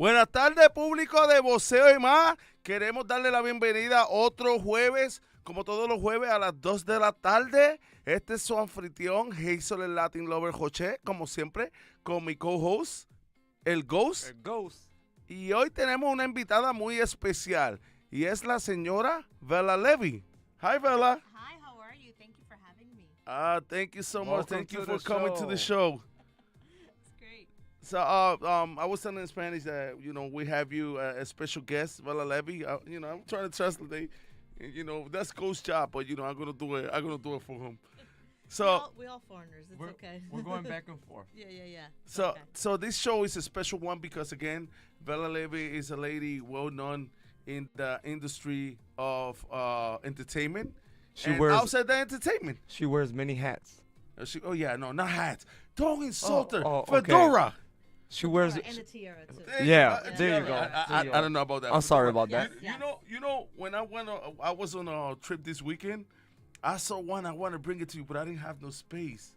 Buenas tardes, público de Voceo y más. Queremos darle la bienvenida otro jueves, como todos los jueves, a las 2 de la tarde. Este es su anfitrión, Hazel el Latin Lover Joché, como siempre, con mi co-host, el Ghost. El Ghost. Y hoy tenemos una invitada muy especial, y es la señora Vela Levy. Hi, Vela. Hi, how are you? Thank you for having me. Thank you so much. Welcome Thank you to for the coming to the show. show. It's great. So, I was telling in Spanish that, we have you a special guest, Vela Levy. I'm trying to translate. That's Ghost job, but, I'm going to do it. I'm going to do it for him. So, we all foreigners. It's okay. We're going back and forth. Yeah. It's so, okay. so this show is a special one because, again, Vela Levy is a lady well known in the industry of entertainment. She and wears outside the entertainment. She wears many hats. Not hats. Don't insult her. okay. Fedora. She wears. And a tiara, too. Yeah, Yeah, there you go. I don't know about that. I'm sorry about that. Yes. When I was on a trip this weekend, I saw one. I want to bring it to you, but I didn't have no space.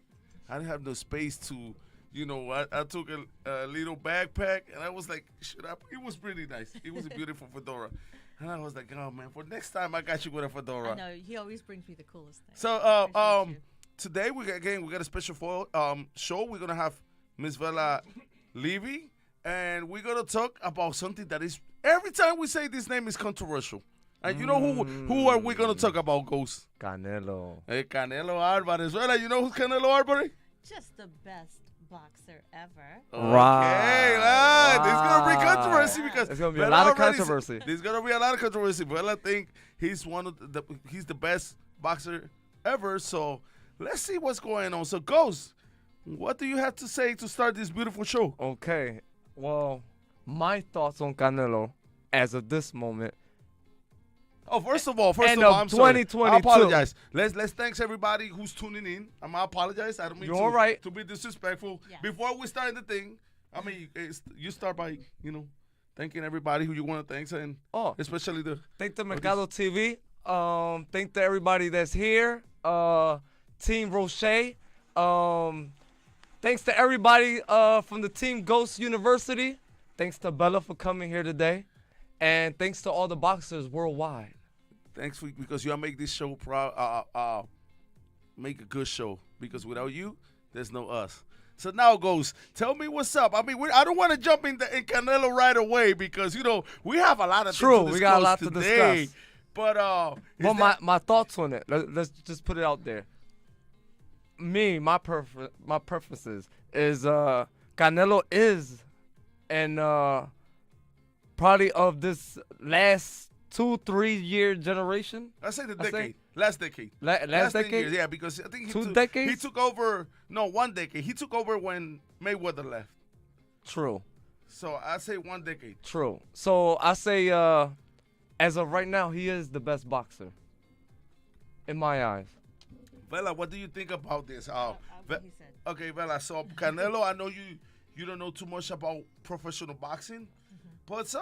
I didn't have no space to, I took a little backpack, and I was like, it was pretty nice. It was a beautiful fedora. And I was like, oh, man, for next time, I got you with a fedora. I know. He always brings me the coolest thing. So, Appreciate you. today, we got a special show. We're going to have Miss Vela Levy, and we're going to talk about something that is, every time we say this name is controversial. And you know who are we going to talk about, Ghost? Canelo. Canelo Alvarez. Vela, you know who's Canelo Alvarez? Just the best boxer ever. Okay, this is going to bring controversy because There's gonna be a Vela lot of already controversy. There's going to be a lot of controversy. Vela think he's the best boxer ever. So let's see what's going on. So, Ghost, what do you have to say to start this beautiful show? Okay. Well, my thoughts on Canelo as of this moment. Oh, first of all, End I'm of sorry. 2022. I apologize. Let's thanks everybody who's tuning in. I apologize. I don't mean You're all right. to be disrespectful. Yes. Before we start the thing, you start by thanking everybody who you want to thank, and especially the Thank the Mercado TV. Thank to everybody that's here. Team Roche. Thanks to everybody from the Team Ghost University. Thanks to Bella for coming here today. And thanks to all the boxers worldwide. thanks because y'all make this show make a good show. Because without you, there's no us. So now, Ghost, tell me what's up. I mean, I don't want to jump in Canelo right away because we have a lot of True, things to we got a lot to today. discuss. But Well, my thoughts on it. Let's just put it out there. My preferences is Canelo is, and probably of this last 2-3 year generation. I say I say- last decade. Last 10 decade? years, yeah, because I think Two decades? He took over. No, 1 decade. He took over when Mayweather left. True. So I say 1 decade. True. So I say, as of right now, he is the best boxer. In my eyes. Vela, what do you think about this? What he said. Okay, Vela. So Canelo, I know you don't know too much about professional boxing, but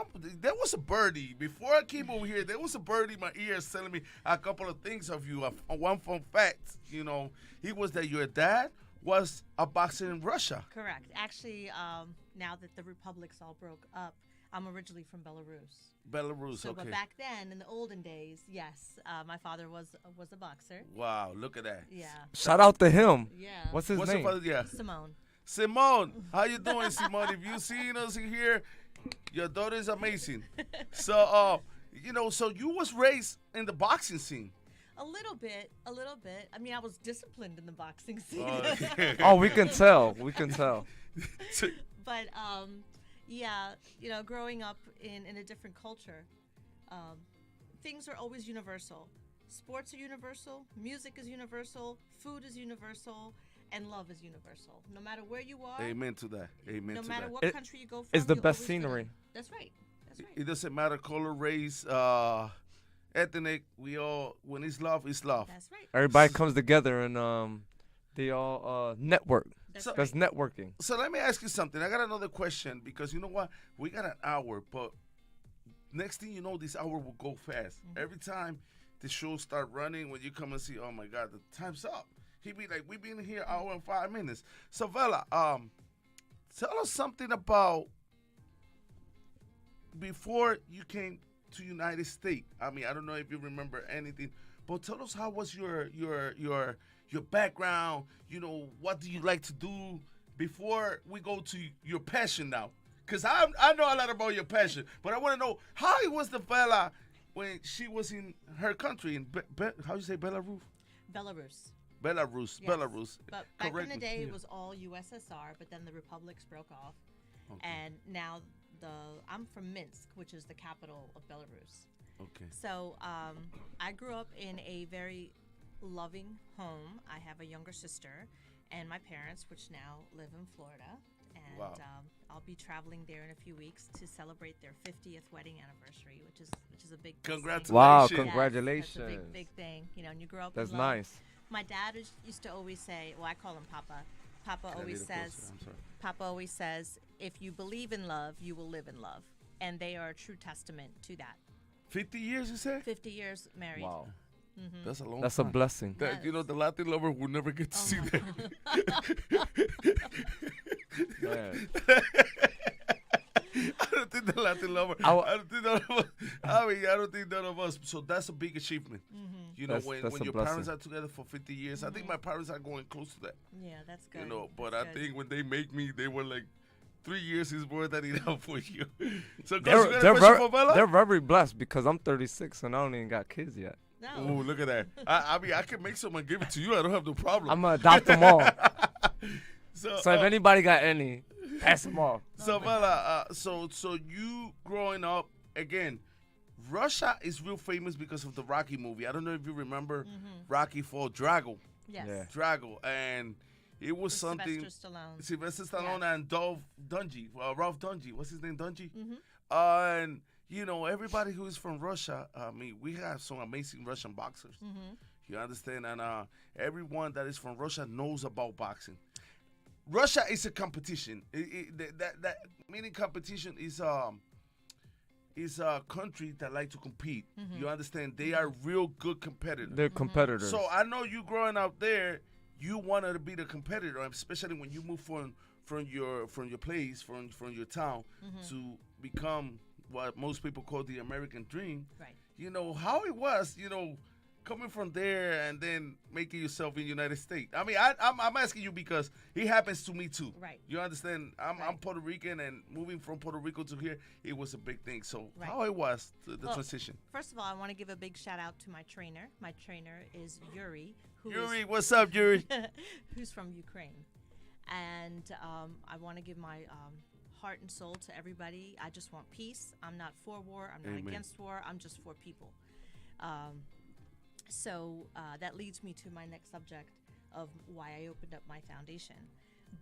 there was a birdie before I came over here. There was a birdie in my ears telling me a couple of things of you. One fun fact, he was that your dad was a boxer in Russia. Correct. Actually, now that the republics all broke up, I'm originally from Belarus. Belarus, So, okay. but back then, in the olden days, yes, my father was a boxer. Wow, look at that. Yeah. Shout out to him. Yeah. What's his What's name? your father? Yeah. Simone. Simone, how you doing, Simone? If you seen us in here, your daughter is amazing. So, so you was raised in the boxing scene. A little bit. I mean, I was disciplined in the boxing scene. Oh, we can tell. We can tell. But yeah, growing up in a different culture, things are always universal. Sports are universal, music is universal, food is universal, and love is universal. No matter where you are, Amen to that. Amen no to matter that. what country you go from, It's the you'll best always feel scenery. it. That's right. It doesn't matter color, race, ethnic. When it's love, it's love. That's right. Everybody comes together and they all network. That's So- That's networking. So let me ask you something. I got another question because you know what? We got an hour, but next thing you know, this hour will go fast. Every time the show start running, when you come and see, oh my God, the time's up. He be like, we been here hour and 5 minutes. So Vela, tell us something about before you came to United States, I mean, I don't know if you remember anything, but tell us how was your background. You know, what do you like to do before we go to your passion now? Because I know a lot about your passion, but I want to know how it was the fella when she was in her country in how you say Belarus? Belarus. Belarus, Yes. Belarus. But back Correct in the me. day, Yeah. it was all USSR, but then the republics broke off. Okay. And now I'm from Minsk, which is the capital of Belarus. Okay. So I grew up in a very loving home. I have a younger sister and my parents, which now live in Florida. And Wow. I'll be traveling there in a few weeks to celebrate their 50th wedding anniversary, which is a big Congratulations. thing. Wow, Yes, Yes, congratulations. that's a big thing. You know, and you grow up That's in love. nice. My dad used to always say, well, I call him Papa. Papa Can I always get it closer? says, I'm sorry. Papa always says, if you believe in love, you will live in love. And they are a true testament to that. 50 years, you say? 50 years married. Wow. That's a long That's a time. blessing. You know, the Latin lover will never get to see my that. Man. I don't think the Latin lover. I I don't think none of us. I mean, I don't think none of us. So that's a big achievement. You know, That's when a your blessing. parents are together for 50 years, I think my parents are going close to that. Yeah, that's good. You know, but That's I good. think when they make me, they were like, 3 years is more than enough for you. So, Gus, They're, you got a they're, question ver- for Bella? they're very blessed because I'm 36 and I don't even got kids yet. No. Oh, look at that. I mean, I can make some and give it to you. I don't have no problem. I'm going to adopt them all. so, So if anybody got any, pass them off. So, Bella, so you growing up, again, Russia is real famous because of the Rocky movie. I don't know if you remember Rocky for Drago. Yes. Yeah. Drago. And it was With something. Sylvester Stallone. Sylvester Stallone Yes. and Ralph Dungy. What's his name? Dungy? Mm-hmm. And, you know, everybody who is from Russia, I mean, we have some amazing Russian boxers. Mm-hmm. You understand? And everyone that is from Russia knows about boxing. Russia is a competition. That meaning competition is a country that like to compete. You understand? They are real good competitors. They're competitors. So I know you growing up there, you wanted to be the competitor, especially when you move from your place, from your town, to become what most people call the American dream. Right. You know how it was. You know, coming from there and then making yourself in the United States. I mean, I'm asking you because it happens to me too. Right. You understand? I'm Right. Puerto Rican, and moving from Puerto Rico to here, it was a big thing. So Right. how it was the Well, transition? First of all, I want to give a big shout out to my trainer. My trainer is Yuri, Yuri, what's up, Yuri? who's from Ukraine. And I want to give my heart and soul to everybody. I just want peace. I'm not for war. I'm not Amen. against war. I'm just for people. So that leads me to my next subject of why I opened up my foundation.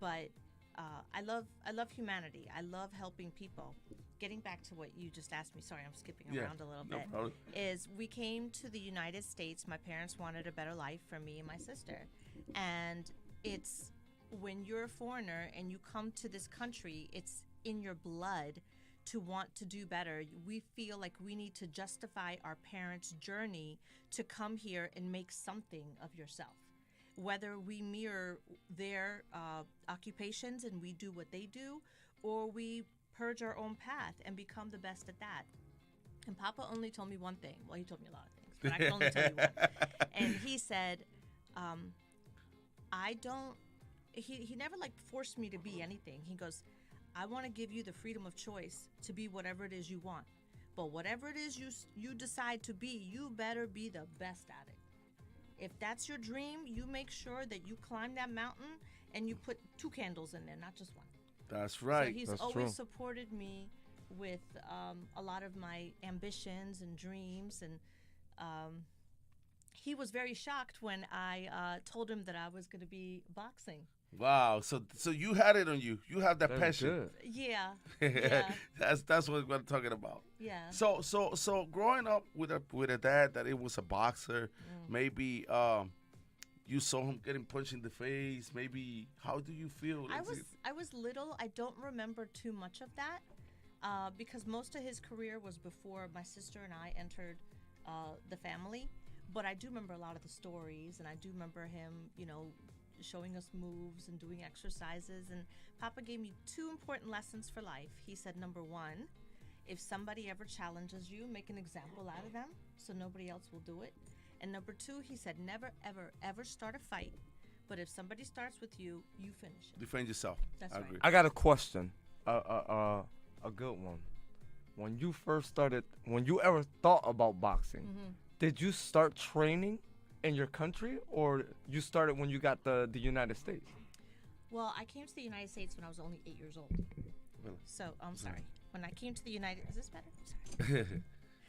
But I love humanity. I love helping people. Getting back to what you just asked me, sorry, I'm skipping Yeah, around a little no bit. problem. Is we came to the United States. My parents wanted a better life for me and my sister, and it's when you're a foreigner and you come to this country, it's in your blood to want to do better. We feel like we need to justify our parents' journey to come here and make something of yourself. Whether we mirror their occupations and we do what they do, or we purge our own path and become the best at that. And Papa only told me one thing. Well, he told me a lot of things, but I can only tell you one. And he said, I don't, he never like forced me to be anything. He goes, I want to give you the freedom of choice to be whatever it is you want. But whatever it is you decide to be, you better be the best at it. If that's your dream, you make sure that you climb that mountain and you put 2 candles in there, not just one. That's right. So he's That's always true. supported me with a lot of my ambitions and dreams. And he was very shocked when I told him that I was going to be boxing. Wow. So you had it on you. You have that That's passion. good. Yeah. Yeah. That's what we're talking about. Yeah. So growing up with a dad that it was a boxer, maybe you saw him getting punched in the face. Maybe how do you feel? I was little. I don't remember too much of that because most of his career was before my sister and I entered the family. But I do remember a lot of the stories, and I do remember him, showing us moves and doing exercises. And Papa gave me 2 important lessons for life. He said, number 1, if somebody ever challenges you, make an example out of them so nobody else will do it. And number 2, he said, never, ever, ever start a fight. But if somebody starts with you, you finish it. Defend yourself. That's I right. agree. I got a question, a good one. When you first started, when you ever thought about boxing, did you start training in your country, or you started when you got the United States? Well, I came to the United States when I was only 8 years old. Really? So, I'm sorry. When I came to the United... Is this better? Sorry.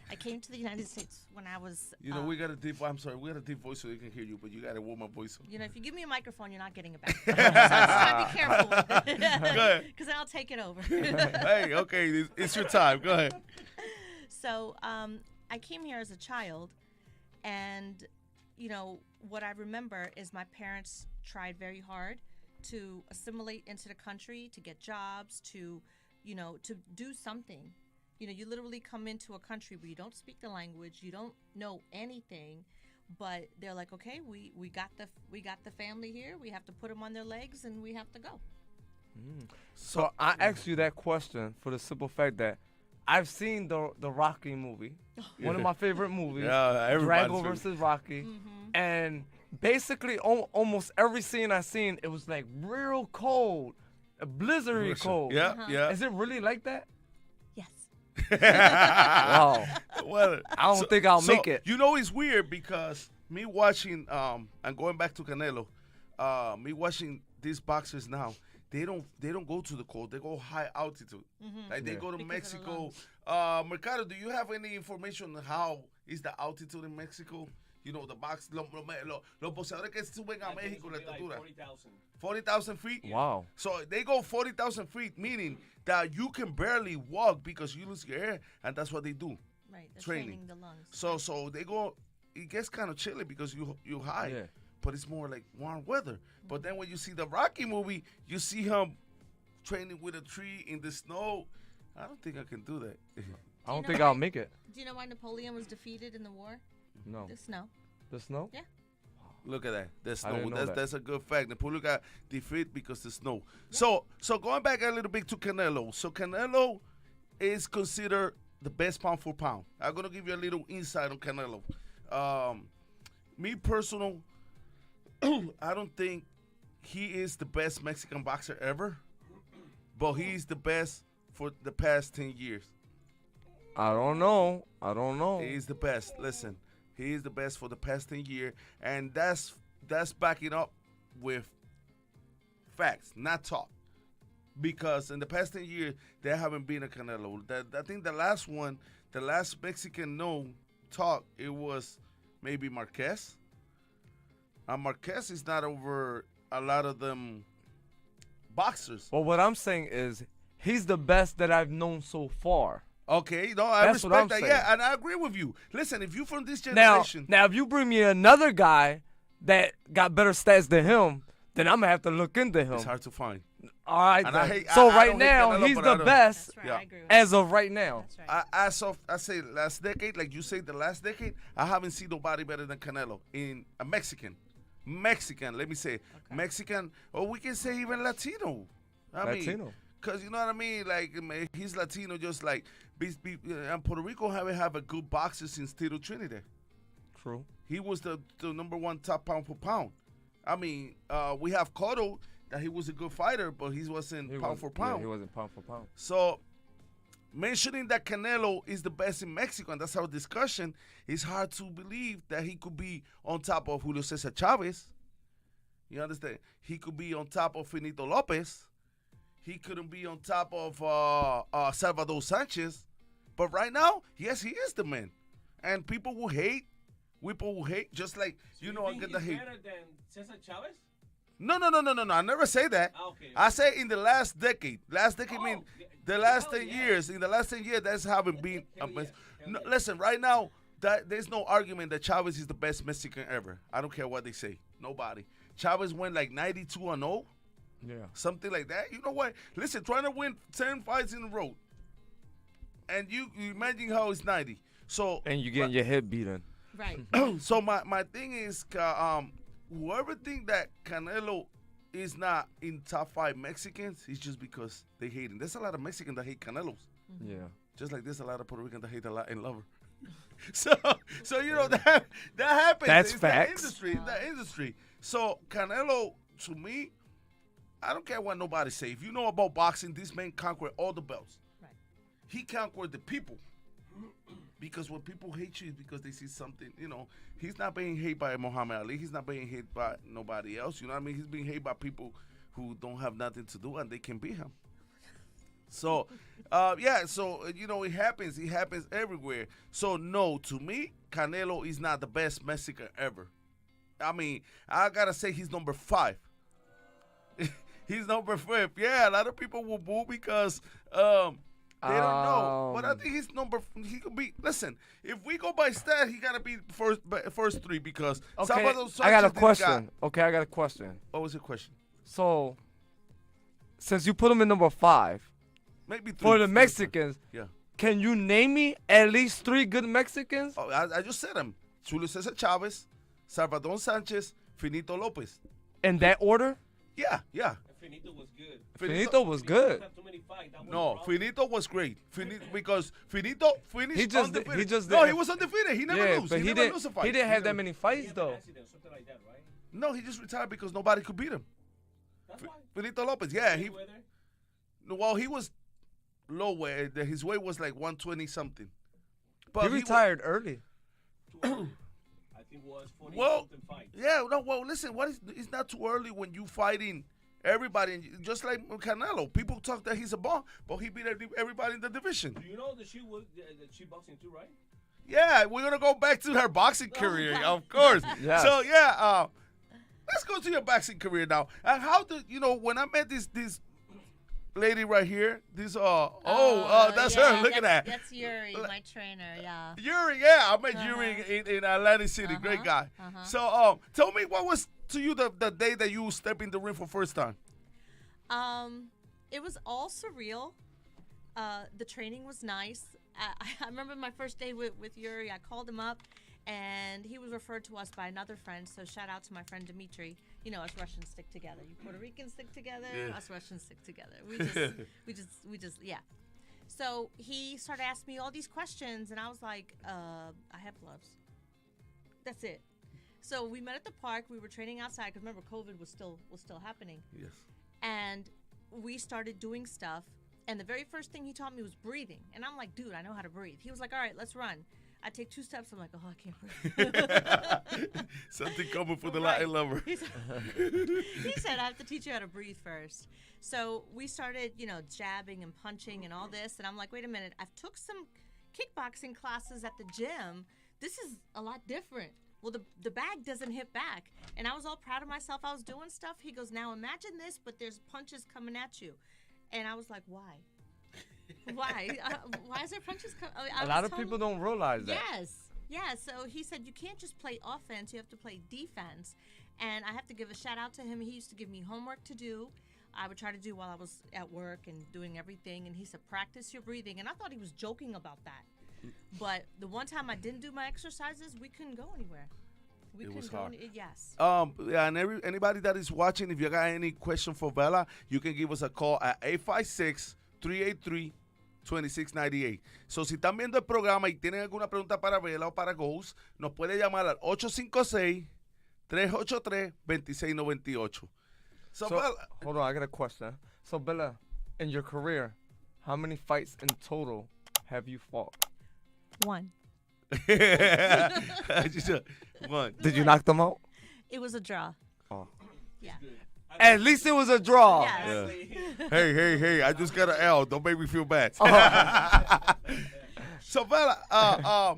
I came to the United States when I was... You know, we got a deep... I'm sorry. We got a deep voice so they can hear you, but you got a warm voice. You know, if you give me a microphone, you're not getting it back. So I'm just trying to be careful with it. ahead. Because then I'll take it over. Hey, okay. It's your time. Go ahead. So, I came here as a child, and, you know, what I remember is my parents tried very hard to assimilate into the country, to get jobs, to, you know, to do something. You know, you literally come into a country where you don't speak the language, you don't know anything, but they're like, okay, we got the family here, we have to put them on their legs, and we have to go. So I asked you that question for the simple fact that I've seen the Rocky movie, one of my favorite movies, Yeah, everybody's Drago favorite. versus Rocky, and basically almost every scene I seen, it was like real cold, blizzardy cold. Yeah, yeah. Is it really like that? Yes. Wow. Well, I don't think I'll make it. You know, it's weird because me watching, and going back to Canelo, me watching these boxers now, they don't go to the cold. They go high altitude. Like they go to Because of the Mexico. lungs. Mercado, do you have any information on how is the altitude in Mexico? You know, the box, los boxeadores que suben a México, la estatura. 40,000 feet? Wow. So they go 40,000 feet, meaning that you can barely walk because you lose your air, and that's what they do. Right, they're Training. training the lungs. So they go, it gets kind of chilly because you high, Yeah. but it's more like warm weather. But then when you see the Rocky movie, you see him training with a tree in the snow. I don't think I can do that. I don't know think why- I'll make it. Do you know why Napoleon was defeated in the war? No. The snow. The snow? Yeah. Look at that. The I snow. didn't know that. That's a good fact. Napoleon got defeated because the snow. So going back a little bit to Canelo. So Canelo is considered the best pound for pound. I'm gonna give you a little insight on Canelo. Me personal, I don't think he is the best Mexican boxer ever, but he's the best for the past 10 years. I don't know. He's the best. Listen, he is the best for the past 10 years, and that's backing up with facts, not talk. Because in the past 10 years, there haven't been a Canelo. I think the last Mexican known talk, it was maybe Marquez. And Marquez is not over a lot of them boxers. Well, what I'm saying is he's the best that I've known so far. Okay, no, I That's what I'm respect that. saying. Yeah, and I agree with you. Listen, if you from this Now, generation, if you bring me another guy that got better stats than him, then I'm gonna have to look into him. it's hard to find. All right. And then. I hate- so I right don't hate now, Canelo, he's but the I don't- best That's right. Yeah. I agree with as of right now. That's right. I say last decade, like you say the last decade, I haven't seen nobody better than Canelo in a Mexican. Let me say Mexican, or we can say even Latino. I mean, Latino. because you know what I mean. Like he's Latino, just like and Puerto Rico haven't have a good boxer since Tito Trinidad. True. He was the number one top pound for pound. I mean, we have Cotto, that he was a good fighter, but he wasn't pound for pound. he wasn't pound for pound. So, mentioning that Canelo is the best in Mexico, and that's our discussion, it's hard to believe that he could be on top of Julio Cesar Chavez. You understand? He could be on top of Finito Lopez. He couldn't be on top of Salvador Sanchez. But right now, yes, he is the man. And people will hate. Just like, So you know, I think get the he's hate. better than Cesar Chavez? No. I never say that. Okay. I say in the last decade. Mean the last hell 10 yeah. years. In the last 10 years, that's haven't been. Hell yeah. No, listen, right now, there's no argument that Chavez is the best Mexican ever. I don't care what they say. Nobody. Chavez went like 92-0, Yeah. something like that. You know what? Listen, trying to win 10 fights in a row, and you imagine how it's 90. So And you getting your head beaten. Right. so my thing is, whoever think that Canelo is not in top 5 Mexicans, it's just because they hate him. There's a lot of Mexicans that hate Canelos. Yeah. Just like there's a lot of Puerto Ricans that hate a lot and love her. So you know that happens. That's it's facts. The industry. So Canelo, to me, I don't care what nobody say. If you know about boxing, this man conquered all the belts. Right. He conquered the people. Because when people hate you, it's because they see something. You know, he's not being hated by Muhammad Ali. He's not being hated by nobody else. You know what I mean? He's being hated by people who don't have nothing to do and they can beat him. So, so, you know, it happens. It happens everywhere. So, no, to me, Canelo is not the best Mexican ever. I mean, I got to say he's number 5. He's number 5. Yeah, a lot of people will boo because they don't know. But I think he could be, listen, if we go by stat, he got to be first 3 because Okay, Salvador Sanchez I got a didn't question. Okay, I got a question. What was your question? So, since you put him in number 5, Maybe 3. for the Mexicans, Yeah. can you name me at least 3 good Mexicans? Oh, I just said them. Julio Cesar Chavez, Salvador Sanchez, Finito Lopez. In that order? Yeah. Finito was good. Finito was good. Have too many fights. That was No, the problem. Finito was great. Because Finito finished He just undefeated. he just no, didn't- he was undefeated. He never yeah, lose. but he he never lose a didn't. fight. He didn't have that never- many He fights had an though. accident, something like that, right? No, he just retired because nobody could beat him. That's why. Finito Lopez. Yeah, he. Mayweather. Well, he was low weight. His weight was like 120 something. But He retired early. I think was 40 Well, something fights. Yeah, no. Well, listen. It's not too early when you fighting everybody. Just like Canelo, people talk that he's a bum, but he beat everybody in the division. Do you know that she boxing too, right? Yeah, we're gonna go back to her boxing career, of course. Yes. So let's go to your boxing career now. And how did when I met this lady right here? This that's her. Look at that. That's Yuri, my trainer. Yeah. Yuri, yeah, I met Yuri in Atlantic City. Great guy. So tell me, what was to you the day that you stepped in the ring for first time? It was all surreal. The training was nice. I remember my first day with Yuri. I called him up, and he was referred to us by another friend. So shout out to my friend Dimitri. You know, us Russians stick together. You Puerto Ricans stick together. Yeah. Us Russians stick together. We just yeah. So he started asking me all these questions, and I was like, I have gloves. That's it. So we met at the park. We were training outside because remember COVID was still happening. Yes. And we started doing stuff. And the very first thing he taught me was breathing. And I'm like, dude, I know how to breathe. He was like, all right, let's run. I take 2 steps. I'm like, oh, I can't breathe. Something coming for the Right. Latin lover. He said, I have to teach you how to breathe first. So we started, jabbing and punching and all this. And I'm like, wait a minute. I've took some kickboxing classes at the gym. This is a lot different. Well, the bag doesn't hit back. And I was all proud of myself. I was doing stuff. He goes, now imagine this, but there's punches coming at you. And I was like, why? Why? Why is there punches coming? A lot of people don't realize that. Yes. Yeah. So he said, you can't just play offense. You have to play defense. And I have to give a shout out to him. He used to give me homework to do. I would try to do while I was at work and doing everything. And he said, practice your breathing. And I thought he was joking about that. But the one time I didn't do my exercises, we couldn't go anywhere. It was hard. Yes. Yeah, and anybody that is watching, if you got any question for Bella, you can give us a call at 856-383-2698. So, si están viendo el programa y tienen alguna pregunta para Bella o para Ghost, nos puede llamar al 856-383-2698. So, Bella, hold on, I got a question. So, Bella, in your career, how many fights in total have you fought? 1. One. Did you knock them out? It was a draw. Oh. Yeah. At least it was a draw. Yes. Yeah. Hey, I just got an L. Don't make me feel bad. So, Bella,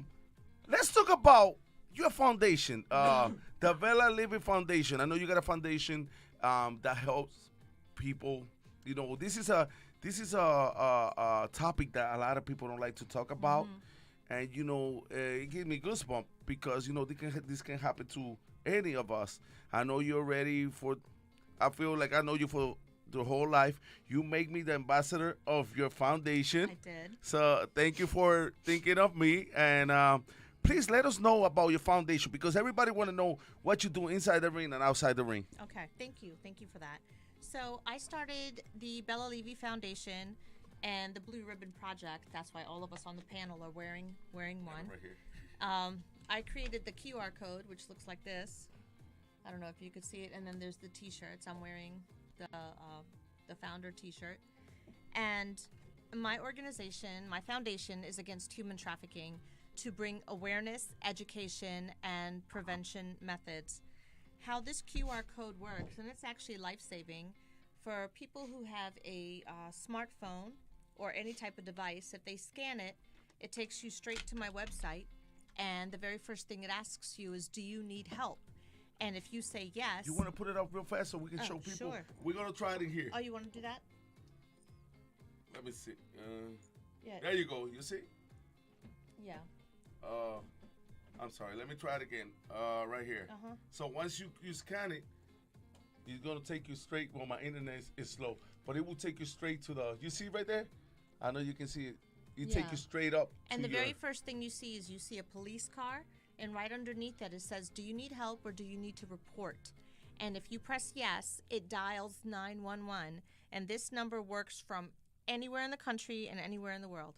let's talk about your foundation, the Bella Living Foundation. I know you got a foundation that helps people. This is a topic that a lot of people don't like to talk about. And, it gives me goosebumps because, this can happen to any of us. I know you're ready I feel like I know you for the whole life. You make me the ambassador of your foundation. I did. So thank you for thinking of me. And please let us know about your foundation because everybody want to know what you do inside the ring and outside the ring. Okay. Thank you. Thank you for that. So I started the Bella Levy Foundation. And the Blue Ribbon Project, that's why all of us on the panel are wearing one. Right here. I created the QR code, which looks like this. I don't know if you could see it. And then there's the T-shirts. I'm wearing the founder T-shirt. And my organization, my foundation, is against human trafficking to bring awareness, education, and prevention methods. How this QR code works, and it's actually life-saving for people who have a smartphone or any type of device. If they scan it, it takes you straight to my website, and the very first thing it asks you is, do you need help? And if you say yes... You want to put it up real fast so we can show people? Sure. We're going to try it in here. Oh, you want to do that? Let me see. Yeah. There you go. You see? Yeah. I'm sorry. Let me try it again. Right here. Uh-huh. So once you scan it, it's going to take you straight. Well, my internet is slow, but it will take you straight to the... You see right there? I know you can see it. It take you straight up. And to the very first thing you see is you see a police car, and right underneath that it says, do you need help or do you need to report? And if you press yes, it dials 911, and this number works from anywhere in the country and anywhere in the world.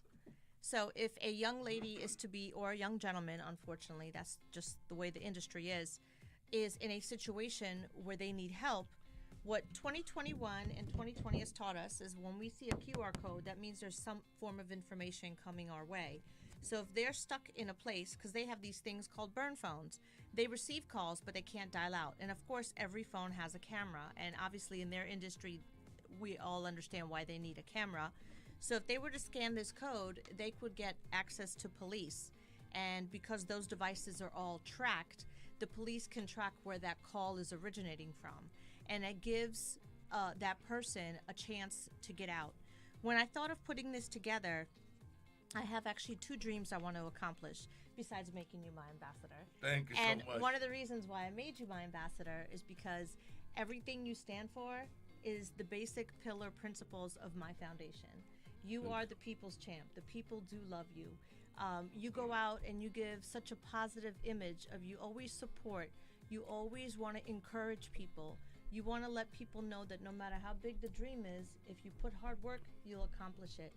So if a young lady is to be, or a young gentleman, unfortunately, that's just the way the industry is in a situation where they need help, what 2021 and 2020 has taught us is when we see a QR code, that means there's some form of information coming our way. So if they're stuck in a place, because they have these things called burn phones, they receive calls, but they can't dial out. And of course, every phone has a camera. And obviously in their industry, we all understand why they need a camera. So if they were to scan this code, they could get access to police. And because those devices are all tracked, the police can track where that call is originating from. And it gives that person a chance to get out. When I thought of putting this together, I have actually 2 dreams I want to accomplish besides making you my ambassador. Thank you and so much. One of the reasons why I made you my ambassador is because everything you stand for is the basic pillar principles of my foundation. You are the people's champ. The people do love you. You go out and you give such a positive image of you always support. You always want to encourage people. You want to let people know that no matter how big the dream is, if you put hard work, you'll accomplish it.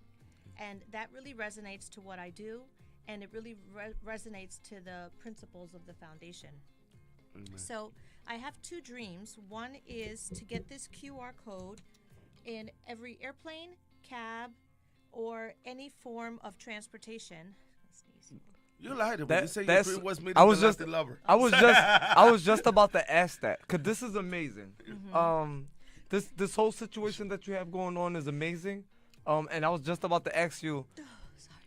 And that really resonates to what I do, and it really resonates to the principles of the foundation. Amen. So I have 2 dreams. One is to get this QR code in every airplane, cab, or any form of transportation. You lied to me. That- You said your that's- dream was meeting I was the just- Latin lover. I was just about to ask that, cause this is amazing. This whole situation that you have going on is amazing. And I was just about to ask you,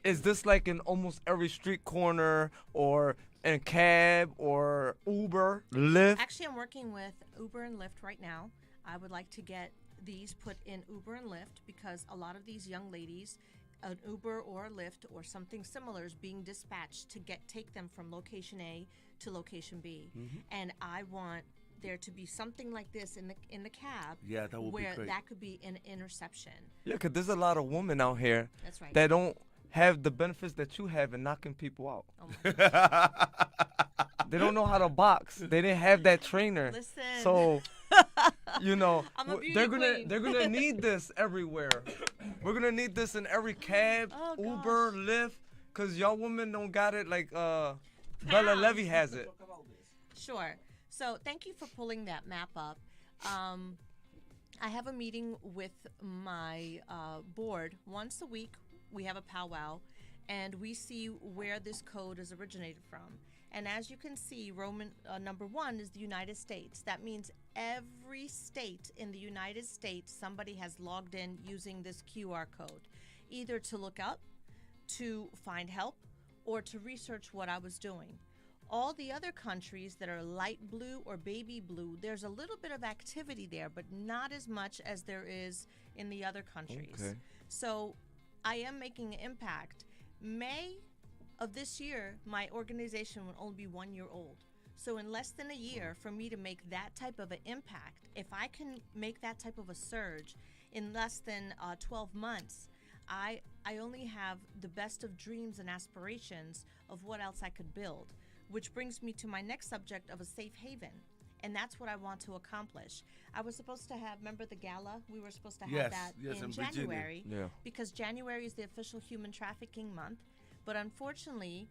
is this like in almost every street corner or in cab or Uber, Lyft? Actually, I'm working with Uber and Lyft right now. I would like to get these put in Uber and Lyft because a lot of these young ladies, an Uber or a Lyft or something similar is being dispatched to take them from location A to location B. And I want there to be something like this in the cab. Yeah, that would be where great. that could be an interception. Yeah, cause there's a lot of women out here That's right. that don't have the benefits that you have in knocking people out. Oh my God. They don't know how to box. They didn't have that trainer. Listen. So, you know, I'm a beauty they're queen. gonna need this everywhere. We're gonna need this in every cab, Oh, Uber, gosh. Lyft, cause y'all women don't got it like Bella Levy has it. Talk about this. Sure. So thank you for pulling that map up. I have a meeting with my board once a week. We have a powwow, and we see where this code is originated from. And as you can see, Roman number 1 is the United States. That means every state in the United States, somebody has logged in using this QR code, either to look up, to find help, or to research what I was doing. All the other countries that are light blue or baby blue, there's a little bit of activity there, but not as much as there is in the other countries. Okay. So I am making an impact. May of this year, my organization will only be 1 year old. So in less than a year, for me to make that type of an impact, if I can make that type of a surge in less than 12 months, I only have the best of dreams and aspirations of what else I could build. Which brings me to my next subject of a safe haven. and that's what I want to accomplish. I was supposed to have, remember the gala? We were supposed to have Yes, that yes, in in Virginia. January, Yeah. because January is the official human trafficking month. But unfortunately,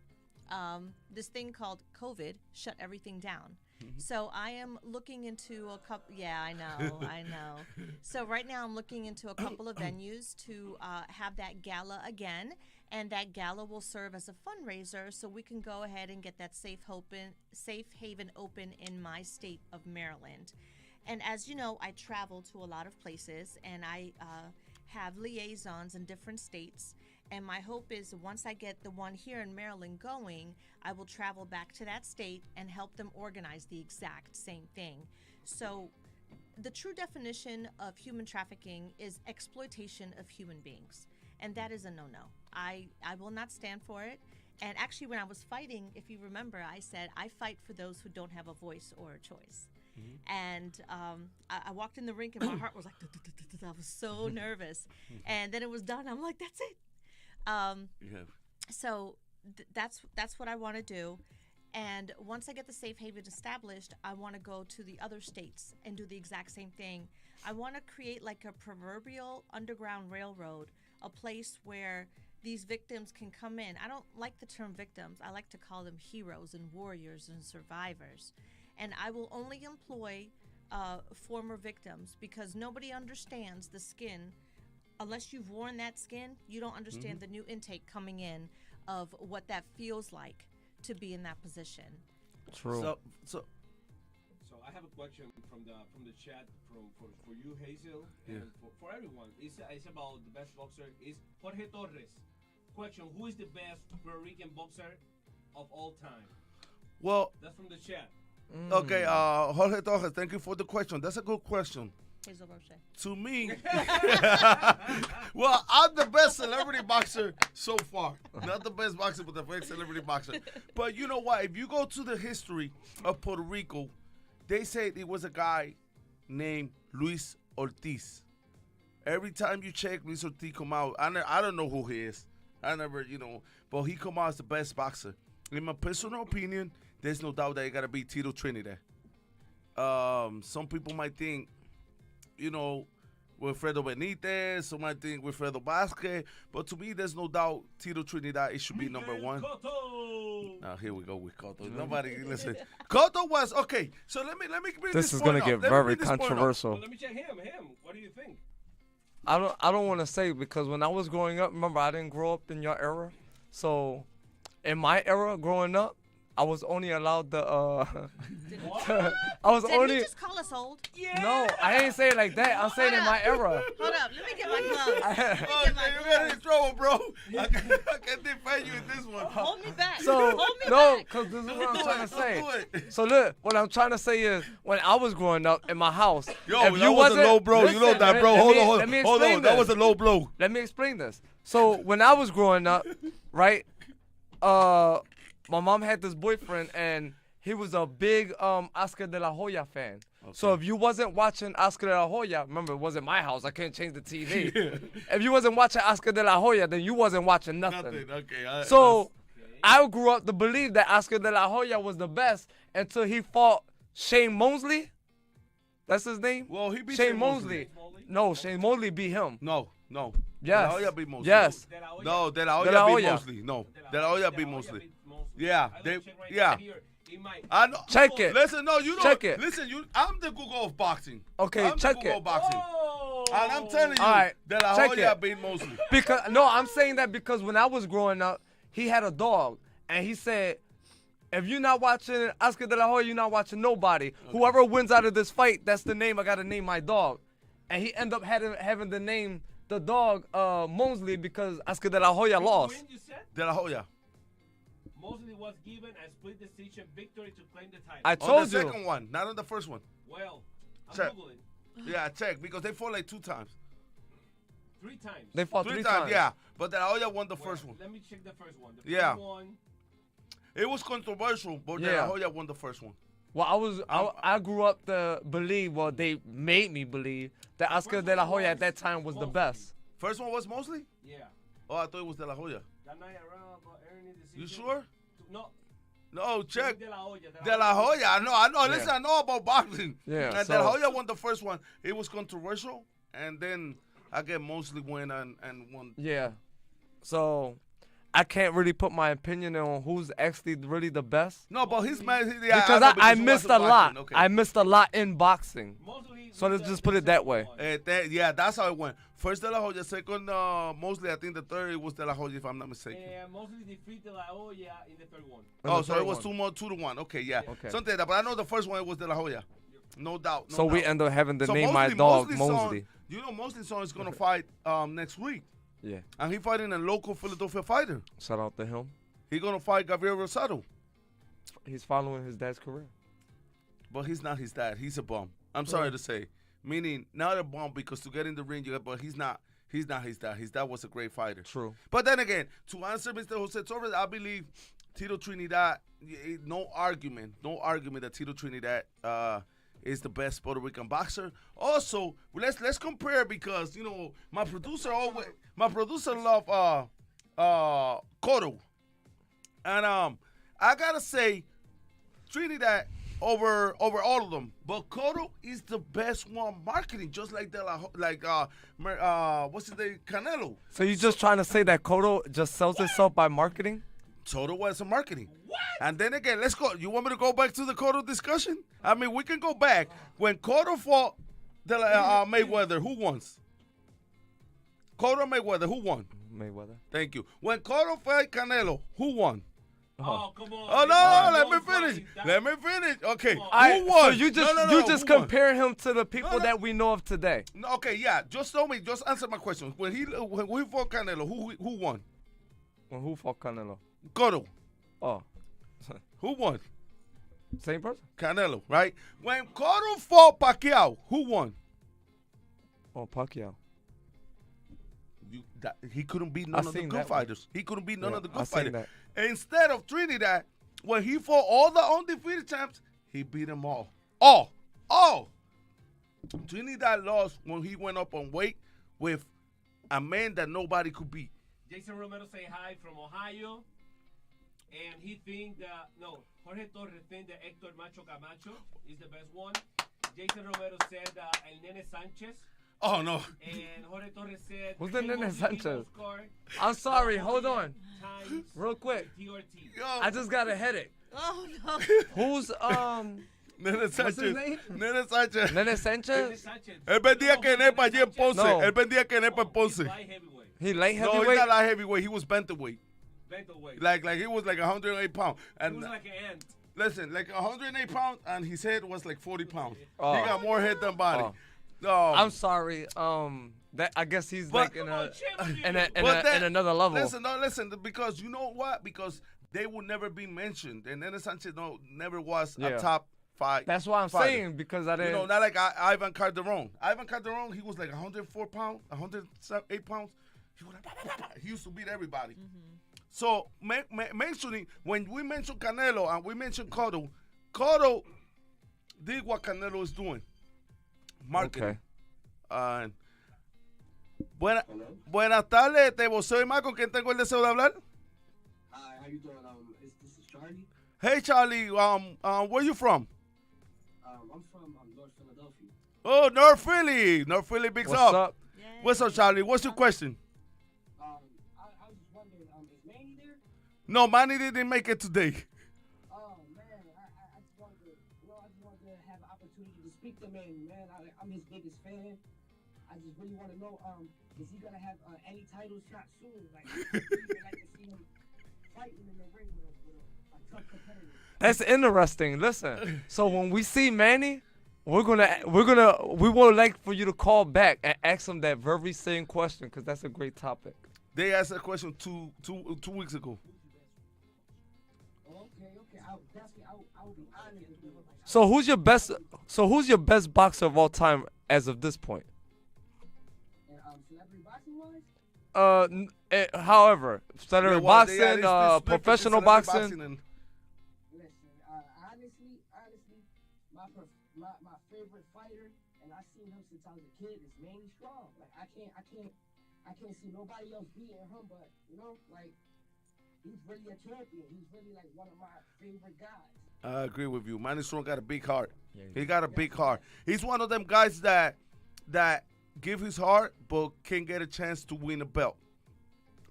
this thing called COVID shut everything down. So I am looking into a couple. Yeah, I know. So right now I'm looking into a couple of venues to have that gala again, and that gala will serve as a fundraiser, so we can go ahead and get that safe haven open in my state of Maryland. And as you know, I travel to a lot of places, and I have liaisons in different states. And my hope is once I get the one here in Maryland going, I will travel back to that state and help them organize the exact same thing. So the true definition of human trafficking is exploitation of human beings. And that is a no-no. I will not stand for it. And actually, when I was fighting, if you remember, I said, I fight for those who don't have a voice or a choice. And I walked in the rink and my heart was like, I was so nervous. And then it was done. I'm like, that's it. So that's what I want to do. And once I get the safe haven established, I want to go to the other states and do the exact same thing. I want to create like a proverbial underground railroad, a place where these victims can come in. I don't like the term victims. I like to call them heroes and warriors and survivors. And I will only employ former victims, because nobody understands the skin. Unless you've worn that skin, you don't understand the new intake coming in of what that feels like to be in that position. True. So So I have a question from the chat for you, Hazel, Yeah. and for everyone. It's about the best boxer. Is Jorge Torres. Question: who is the best Puerto Rican boxer of all time? well, That's from the chat. okay, Jorge Torres, thank you for the question. That's a good question. Hazel Roche. To me, well, I'm the best celebrity boxer so far. Not the best boxer, but the best celebrity boxer. But you know what? If you go to the history of Puerto Rico, they say it was a guy named Luis Ortiz. Every time you check, Luis Ortiz come out. I don't know who he is. I never, but he come out as the best boxer. In my personal opinion, there's no doubt that it got to be Tito Trinidad. Some people might think, Wilfredo Benitez, some might think Wilfredo Vasquez, but to me, there's no doubt Tito Trinidad, it should be number one. Cotto. Now here we go with Cotto. Nobody listen. Cotto was okay. So let me bring this. This is point gonna up. get Let me very bring this point up. controversial. Well, let me check him. What do you think? I don't want to say, because when I was growing up, remember, I didn't grow up in your era. So in my era growing up, I was only allowed the I was Did only he just call us old? No, I ain't saying it like that. I'm saying in my era. Hold up, let me get my gloves. Oh, Get my you got in gloves. trouble, bro. I can't defend you in this one. Hold me back. So Hold me no, back. because this is what I'm trying to say. Do it. So look, what I'm trying to say is, when I was growing up in my house, Yo, if that you was a wasn't- low blow. You know listen, that, bro. let Hold me- on. let me Hold explain on. That was a this. low blow. Let me explain this. So when I was growing up, right, my mom had this boyfriend, and he was a big Oscar de la Hoya fan. So if you wasn't watching Oscar de la Hoya, remember, it wasn't my house. I couldn't change the TV. If you wasn't watching Oscar de la Hoya, then you wasn't watching nothing. Nothing. Okay. So I grew up to believe that Oscar de la Hoya was the best until he fought Shane Mosley. That's his name? Well, he beat Shane Shane Mosley. Mosley? No, Shane Mosley beat him. No. Yes. De La Hoya beat Mosley. Yes. De La Hoya. No, De La De La Hoya beat Hoya. Mosley. No, De La Hoya beat Mosley. Yeah, I they- will check right yeah. now here. He might. I know. Check it. Listen, no, you don't. Check it. Listen, I'm the Google of boxing. Okay, I'm check the Google it. of boxing. Oh. And I'm telling you, All right, De La check Hoya it. beat Mosley. Because no, I'm saying that because when I was growing up, he had a dog, and he said, if you're not watching Oscar de la Hoya, you're not watching nobody. Whoever wins out of this fight, that's the name I gotta name my dog. And he ended up having the name the dog Mosley because Oscar de la Hoya lost. Win, you said? De La Hoya. Mosley was given a split decision victory to claim the title. I On told the you. second one, not on the first one. Well, I'm Check. Googling. Yeah, check, because they fought like 2 times. 3 times. They fought 3 three times, times. yeah. But De La Hoya won the Well, first one. Let me check the first one. The Yeah. first one. It was controversial, but De La Yeah. Hoya won the first one. Well, I grew up to believe, well, they made me believe that Oscar de la Hoya at that time was the best. First one was Mosley? Yeah. Oh, I thought it was De La Hoya. That night around about earning decision. You sure? No. No, check. De La Hoya. De La Hoya. I know. Yeah. Listen, I know about boxing. Yeah, And so- De La Hoya won the first one. It was controversial. And then I get mostly win and won. Yeah. So I can't really put my opinion on who's actually really the best No, but he's mad. Yeah, because know, I you missed a wasn't lot. watching. Okay. I missed a lot in boxing. Mostly So let's just put it that way. That's how it went. First De La Hoya, second, mostly I think the third it was De La Hoya, if I'm not mistaken. Mostly defeat De La Hoya in the third one. And Oh, the so third it was one. 2-1. Okay, yeah. Okay. Something like that. But I know the first one was De La Hoya. No doubt. No So we doubt. end up having to So name my dog Son- Mosley. you know, Mosley Son is going to fight next week. Yeah. And he fighting a local Philadelphia fighter. Shout out to him. He going to fight Gabriel Rosado. He's following his dad's career. But he's not his dad. He's a bum. I'm sorry to say. Meaning, not a bum because to get in the ring, but he's not his dad. His dad was a great fighter. True. But then again, to answer Mr. Jose Torres, I believe Tito Trinidad, no argument that Tito Trinidad is the best Puerto Rican boxer. Also, let's compare because you know my producer love Cotto, and I gotta say Trinidad over all of them, but Cotto is the best one marketing, just like what's his name, Canelo. So you just trying to say that Cotto just sells itself by marketing? Cotto was a marketing. What? And then again, let's go. You want me to go back to the Cotto discussion? I mean, we can go back. When Cotto fought Mayweather, who won? Cotto Mayweather, who won? Mayweather. Thank you. When Cotto fought Canelo, who won? Oh, come on. Oh no! Let me finish. Okay, who won? So you just No, you who just won? compare him to the people No. that we know of today. No, okay, yeah. Just answer my question. When he fought Canelo, who won? When who fought Canelo? Cotto. Oh, Who won? same person. Canelo, right? When Cotto fought Pacquiao, who won? Oh, Pacquiao. He couldn't beat I none of the seen good that one. fighters. He couldn't beat none Yeah, of the I good seen fighters. that. Instead of Trinidad, when he fought all the undefeated champs, he beat them all. All. Trinidad lost when he went up on weight with a man that nobody could beat. Jason Romero say hi from Ohio. And he think that, Jorge Torres think that Hector Macho Camacho is the best one. Jason Romero said El Nene Sanchez. Oh, no. And Jorge Torres said... Who's the "Hey, Nene Mosley Sanchez?" Oscar, I'm sorry. Hold on, times real quick. TRT. Yo, I just got a headache. Oh no. Who's Nene Sánchez. name? Nene Sánchez. Nene Nene Sánchez? Sanchez. Él vendía que nepa allí en Ponce. No. Él vendía que nepa en He's Ponce. light heavyweight. He light No, he's heavyweight. not light heavyweight. He was bantamweight. Bantamweight. Like he was like 108 pounds. He And was like an ant. listen, like 108 pounds, and his head was like 40 pounds. Oh. He got more head than body. I'm sorry. That I guess he's But- like in Come on, champion. in another level. Listen, because you know what? Because they would never be mentioned. And Nene Sanchez never was Yeah. a top 5. That's why I'm fighter. saying because I You didn't. know, not like Ivan Calderon. Ivan Calderon, he was like 104 pounds, 108 pounds. He was like, he used to beat everybody. So mentioning, when we mention Canelo and we mention Cotto did what Canelo is doing. Marketing. Okay. Buenas tardes, te voceo y más, ¿con quién tengo el deseo de hablar? Hi, how you doing? This is Charlie. Hey Charlie, where you from? I'm from North Philadelphia. Oh, North Philly. North Philly, bigs What's up. up? Yay. What's up, Charlie? What's your question? I was just wondering, is Manny there? No, Manny didn't make it today. Oh man, I just wanted to, I just wanted to have an opportunity to speak to Manny, man. I'm his biggest fan. I just really want to know, is he gonna have any title shot soon? Like, I would like to see him fighting in the ring with a tough competitor. That's interesting. Listen, so when we see Manny, we would like for you to call back and ask him that very same question because that's a great topic. They asked that question two weeks ago. Okay. I will be honored to do it. So who's your best boxer of all time as of this point? And celebrity boxing wise? However, celebrity boxing, professional boxing. and Listen, honestly, my favorite fighter, and I seen him since I was a kid, is Manny Strong. Like I can't see nobody else beating him. But like he's really a champion. He's really like one of my favorite guys. I agree with you. Manny Strong got a big heart. Yeah, He got a big heart. He's one of them guys that give his heart but can't get a chance to win a belt.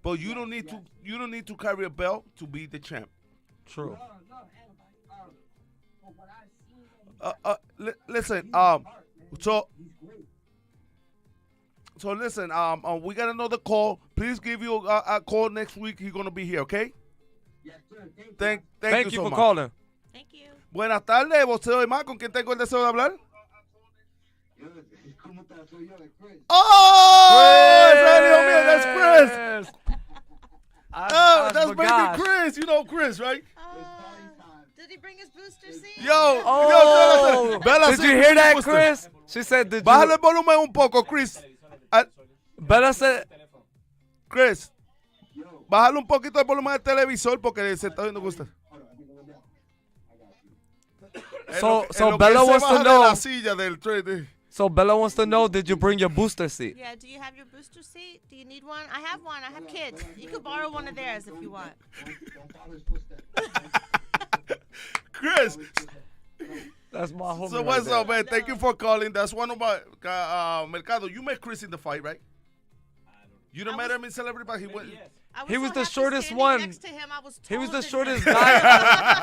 But you don't need to carry a belt to be the champ. True. No, anybody. But what I've seen, Listen, so listen, we got another call. Please give you a call next week. He's gonna be here, okay? yes, sir. Thank you you so for much. calling. Thank you. Buenas tardes, voceo de más. ¿Con quién tengo el deseo de hablar? ¿Cómo estás? Soy yo, Chris. Oh, that's Chris. Oh, that's forgot. baby Chris. You know Chris, right? Did he bring his booster seat? Yo, Oh, Bella did said you hear that, booster. Chris? She said, did Bájale you? el volumen un poco, Chris. Bella said, Chris, bájale un poquito el volumen del televisor porque se está viendo gusto. So Bella wants to know. La silla del trade. So Bella wants to know, did you bring your booster seat? Yeah, do you have your booster seat? Do you need one? I have one. I have kids. You could borrow one of theirs if you want. Chris, That's my homie. so what's up, man? Thank you for calling. That's one of my Mercado. You met Chris in the fight, right? You done met him in Celebrity Fight. He went. He was so the happy shortest standing one. Next to him. I was He was the taller than shortest him. guy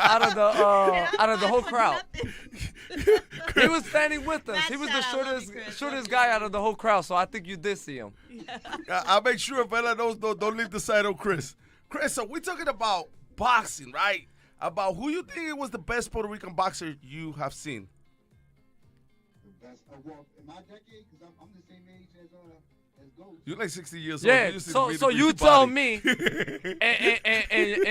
out of the whole I'm crowd. nothing. He was standing with us. Matt He was said the I love you, shortest Chris. guy out of the whole crowd. So I think you did see him. I'll make sure Bella knows. Don't leave the side of Chris. Chris, so we're talking about boxing, right? About who you think was the best Puerto Rican boxer you have seen. The best. Well, in my decade, because I'm the same age as Ghost. You're like 60 years old. Yeah. You used to So be the so you Rican tell body. me,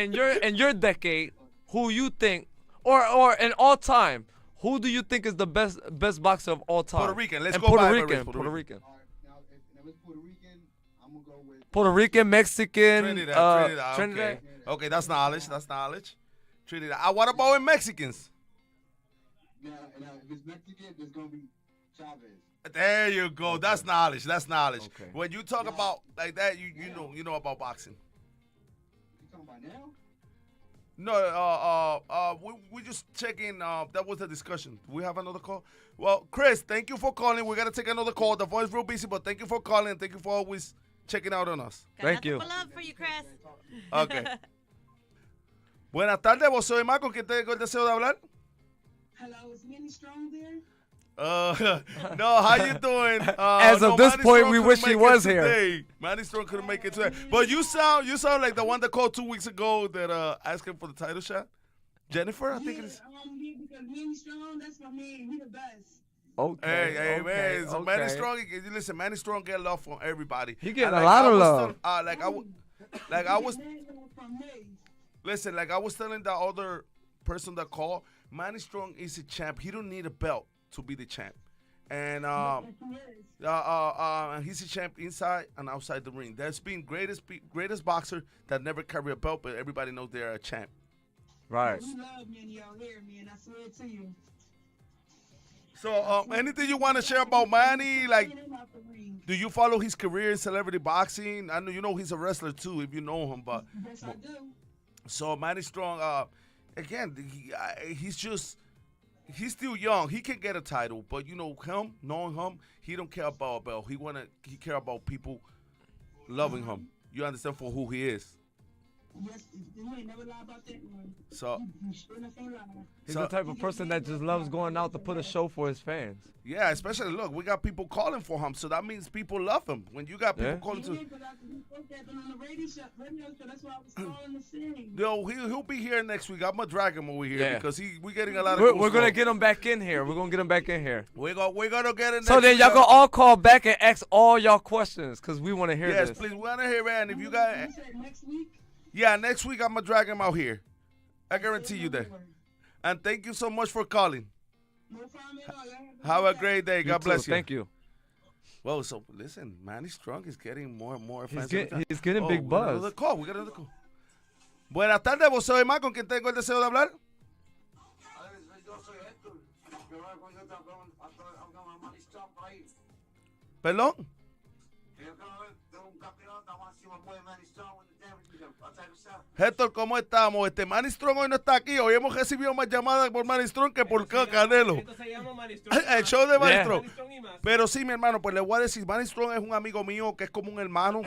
in your decade, who you think, or in all time, who do you think is the best boxer of all time? Puerto Rican. Let's And go Puerto by Rican. race, Puerto Rican. All right, now if it's Puerto Rican, I'm gonna go with Puerto Rican, Mexican, Trinidad. Okay, that's knowledge. That's knowledge. Trinidad. What about in Mexicans? now if it's Mexican, there's gonna be Chavez. There you go. That's knowledge. That's knowledge. Okay. When you talk about like that, you know about boxing. You talking about now? No, we just checking. That was the discussion. Do we have another call? Well, Chris, thank you for calling. We gotta take another call. The phone is real busy, but thank you for calling. Thank you for always checking out on us. Got Thank nothing you. but love for you, Chris. Okay. Buenas tardes, vos soy Marco. ¿Quién tengo el deseo de hablar? Hello, is Manny Strong there? No, how you doing? As of this Manny point, Strong we couldn't wish he make it was here. today. Manny Strong couldn't make it today. But you sound like the one that called 2 weeks ago that asked him for the title shot. Jennifer, I think it is. I'm here because Manny Strong, that's my man. He the best. Okay. Hey, man. So Manny okay. Strong, listen, Manny Strong get love from everybody. He getting And a lot I of was love. I was Man, from me. listen, like I was telling the other person that called, Manny Strong is a champ. He don't need a belt to be the champ. And he's a champ inside and outside the ring. There's been greatest boxer that never carry a belt, but everybody knows they're a champ. Right. We love Manny out here, man. I swear to you. So, anything you want to share about Manny? Like, Man, I'm out the ring. do you follow his career in celebrity boxing? I know you know he's a wrestler too, if you know him. But Yes, I do. so Manny Strong, again, he's still young. He can get a title, but knowing him, he don't care about a belt. He care about people loving him. You understand for who he is. Yes, you ain't never lie about that one. So You sure enough ain't lying. He's the type of person that just loves going out to put a show for his fans. yeah, especially look, we got people calling for him, so that means people love him. When you got people Yeah. calling Yeah, to, but I spoke that on the radio show, so that's why I was calling to sing. yo, he'll be here next week. I'm gonna drag him over here Yeah. because we getting a lot of. We're gonna get him back in here. We're gonna get him back in here. We're gonna get it. So next then week. y'all gonna all call back and ask all y'all questions because we want to hear Yes, this. please. We wanna hear, man. If you got, You said next week? yeah, next week I'm gonna drag him out here. I guarantee you that. And thank you so much for calling. No problem at all. Have a great day. You God too. bless you. Thank you. Well, so listen, Manny Strong is getting more and more fans. He's getting big We got buzz. another call. We got another call. Buenas tardes, vos soy más. ¿Con quién tengo el deseo de hablar? Perdón. Héctor, ¿cómo estamos? Manny Strong hoy no está aquí. Hoy hemos recibido más llamadas por Manny Strong que por Canelo. Esto se llama Manny Strong. El show de Manny Yeah. Strong. Manny Strong y más. Pero sí, mi hermano, pues le voy a decir, Manny Strong es un amigo mío que es como un hermano.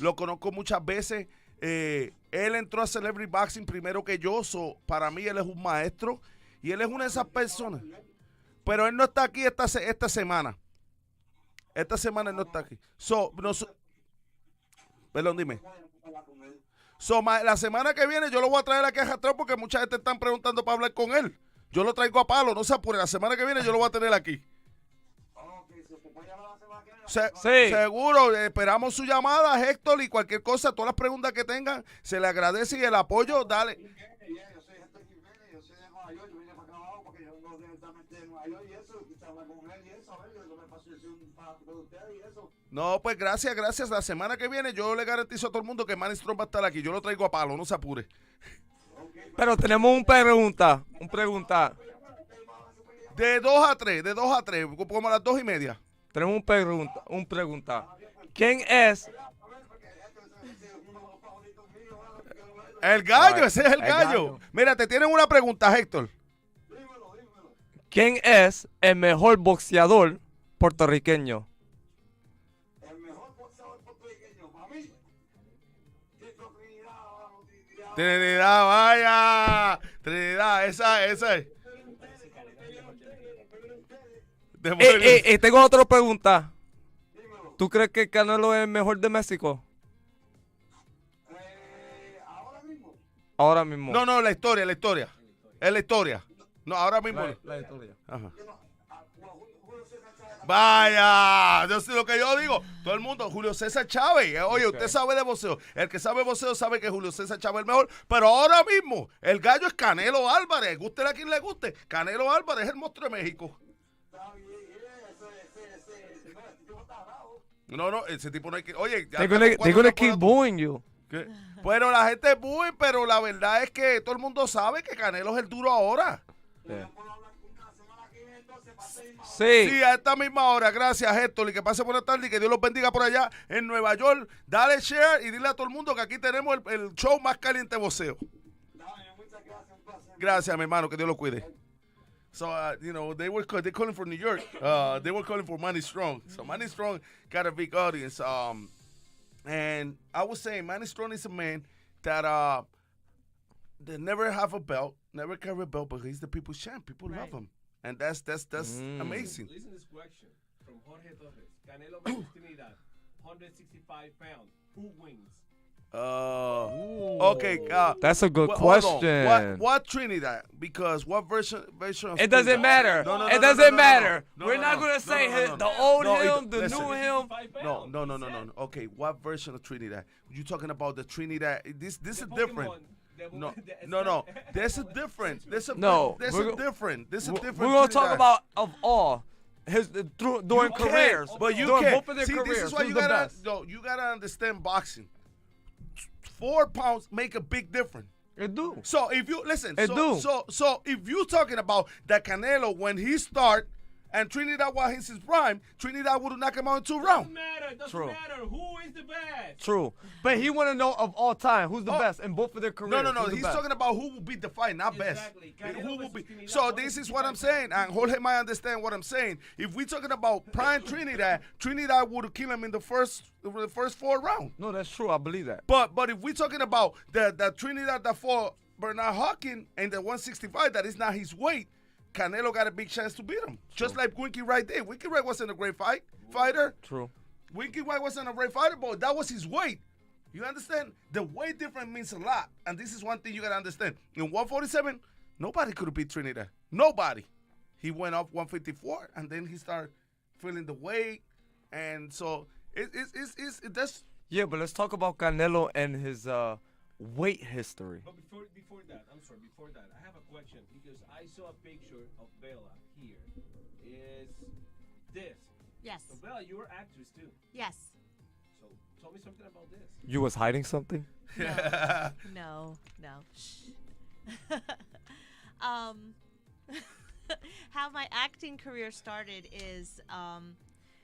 Lo conozco muchas veces. Él entró a Celebrity Boxing primero que yo. Para mí él es un maestro. Y él es una de esas personas. Pero él no está aquí esta semana. Esta semana él no está aquí. Perdón, dime. La semana que viene yo lo voy a traer aquí a Jastrón porque mucha gente están preguntando para hablar con él. Yo lo traigo a palo, no se apure. La semana que viene yo lo voy a tener aquí. Sí. Seguro, esperamos su llamada, Héctor, y cualquier cosa, todas las preguntas que tengan, se le agradece y el apoyo, dale. Yo soy Héctor Jiménez, yo soy de Nueva York, yo vine para acá abajo porque yo vengo directamente de Nueva York y eso, y hablar con él y eso, a ver, yo me paso un fanático de ustedes y eso. No, pues gracias. La semana que viene yo le garantizo a todo el mundo que Manny Strong va a estar aquí. Yo lo traigo a palo, no se apure. Pero tenemos un pregunta. De 2 a 3, como a las 2:30. Tenemos un pregunta. ¿Quién es? El gallo, Alright, ese es el el gallo. gallo. Mira, te tienen una pregunta, Héctor. ¿Quién es el mejor boxeador puertorriqueño? El mejor boxeador puertorriqueño para mí, Trinidad, vaya. Trinidad, esa es. Tengo otra pregunta. ¿Tú crees que Canelo es el mejor de México? Ahora mismo. No, la historia. Es la historia. No, ahora mismo. La historia. Ajá. Vaya, yo sé lo que yo digo. Todo el mundo, Julio César Chávez. Oye, usted sabe de boxeo. El que sabe de boxeo sabe que Julio César Chávez es el mejor. Pero ahora mismo, el gallo es Canelo Álvarez. Guste a quien le guste. Canelo Álvarez es el monstruo de México. No, ese tipo no hay que. Oye, ya They're gonna keep booing you. ¿Qué? Bueno, la gente es muy, pero la verdad es que todo el mundo sabe que Canelo es el duro ahora. Sí. Sí, a esta misma hora. Gracias, Héctor. Y que pase buena tarde y que Dios los bendiga por allá en Nueva York. Dale share y dile a todo el mundo que aquí tenemos el show más caliente de boxeo. Gracias, mi hermano. Que Dios lo cuide. So, they calling for New York. They were calling for Manny Strong. So, Manny Strong got a big audience. And I was saying, Manny Strong is a man that they never have a belt, never carry a belt, but he's the people's champ. People love him. And that's amazing. Listen to this question from Jorge Torres. Canelo versus Trinidad, 165 pounds. Who wins? Okay. That's a good hold on. question. What Trinidad? Because what version of It doesn't matter. No, It doesn't matter. no, We're no, not no. gonna say No, no, no, the no. old No, him, the listen. new him. 65 No. pounds, he said. Okay, what version of Trinidad? You talking about the Trinidad? This The is Pokemon, different. No. This is different. This is different. This is We're different. gonna talk Trinidad. about of all his during You careers. but you during can't. both of their See, careers. this is why who's you the gotta. best? No, you gotta understand boxing. 4 pounds make a big difference. It do. So if you listen, It do. so if you talking about that Canelo when he start and Trinidad was in his prime, Trinidad would knock him out in 2 rounds. Doesn't True. matter. Who is the best? True. But he want to know of all time who's the Oh. best in both of their careers. No. Who's the He's best? talking about who will beat the fight, not Exactly. best. Canelo Who will versus be? Trinidad, So this is what I'm saying, and Jorge might understand what I'm saying. If we're talking about prime Trinidad, Trinidad would kill him in the first 4 rounds. No, that's true. I believe that. But if we're talking about the Trinidad that fought Bernard Hawkins and the 165, that is not his weight, Canelo got a big chance to beat him. Just like Winky Wright did. Winky Wright wasn't a great fighter. True. Winky Wright wasn't a great fighter, but that was his weight. You understand? The weight difference means a lot. And this is one thing you got to understand. In 147, nobody could have beat Trinidad. Nobody. He went up 154, and then he started feeling the weight. And so that's... Yeah, but let's talk about Canelo and his weight history. But before that, I have a question because I saw a picture of Bella here. Is this? Yes. So Bella, you're an actress too. Yes. So tell me something about this. You was hiding something? No. Shh. How my acting career started is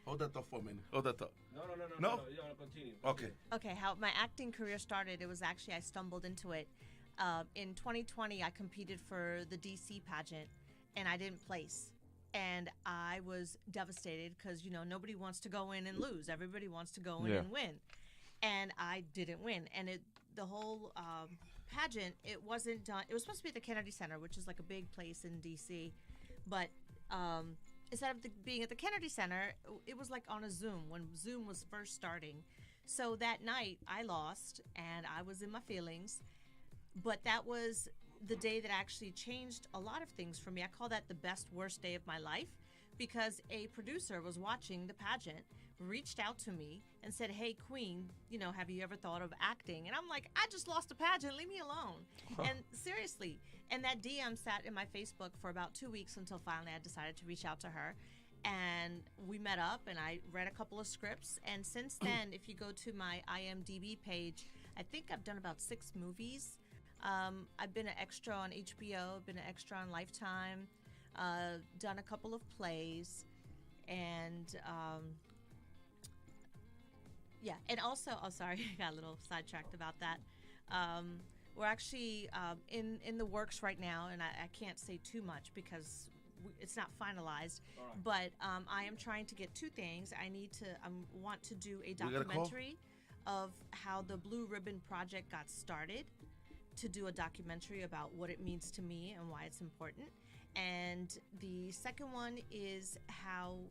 Hold that thought for a minute. Hold that thought. No. No? Continue. Okay. Okay, how my acting career started, it was actually I stumbled into it. In 2020, I competed for the DC pageant, and I didn't place. And I was devastated because, nobody wants to go in and lose. Everybody wants to go in and win. And I didn't win. And the whole pageant, it wasn't done. It was supposed to be at the Kennedy Center, which is like a big place in DC. But instead of being at the Kennedy Center, it was like on a Zoom when Zoom was first starting. So that night, I lost, and I was in my feelings. But that was the day that actually changed a lot of things for me. I call that the best, worst day of my life because a producer was watching the pageant, reached out to me and said, "Hey, Queen, have you ever thought of acting?" And I'm like, I just lost a pageant. Leave me alone. And seriously. And that DM sat in my Facebook for about 2 weeks until finally I decided to reach out to her. And we met up and I read a couple of scripts. And since then, if you go to my IMDb page, I think I've done about 6 movies. I've been an extra on HBO, been an extra on Lifetime, done a couple of plays, and and also, sorry, I got a little sidetracked about that. We're actually in the works right now, and I can't say too much because it's not finalized. Right. But I am trying to get 2 things. I want to do a documentary of how the Blue Ribbon Project got started, to do a documentary about what it means to me and why it's important. And the second one is how